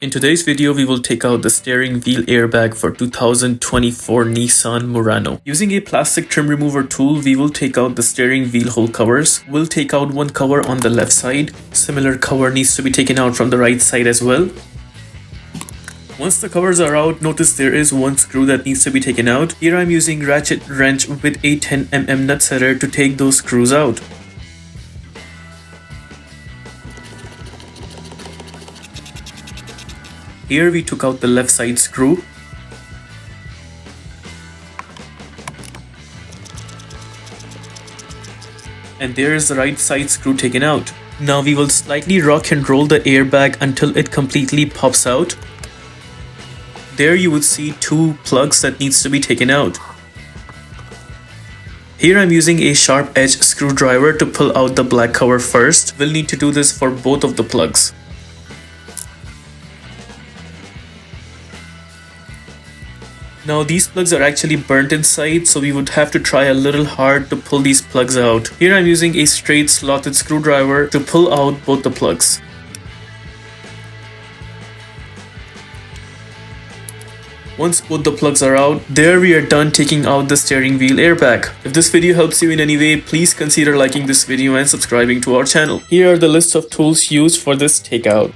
In today's video, we will take out the steering wheel airbag for 2024 Nissan Murano. Using a plastic trim remover tool, we will take out the steering wheel hole covers. We'll take out one cover on the left side. Similar cover needs to be taken out from the right side as well. Once the covers are out, notice there is one screw that needs to be taken out. Here I'm using ratchet wrench with a 10mm nut setter to take those screws out. Here we took out the left side screw. And there is the right side screw taken out. Now we will slightly rock and roll the airbag until it completely pops out. There you would see two plugs that needs to be taken out. Here I'm using a sharp edge screwdriver to pull out the black cover first. We'll need to do this for both of the plugs. Now these plugs are actually burnt inside, so we would have to try a little hard to pull these plugs out. Here I'm using a straight slotted screwdriver to pull out both the plugs. Once both the plugs are out, there we are done taking out the steering wheel airbag. If this video helps you in any way, please consider liking this video and subscribing to our channel. Here are the list of tools used for this takeout.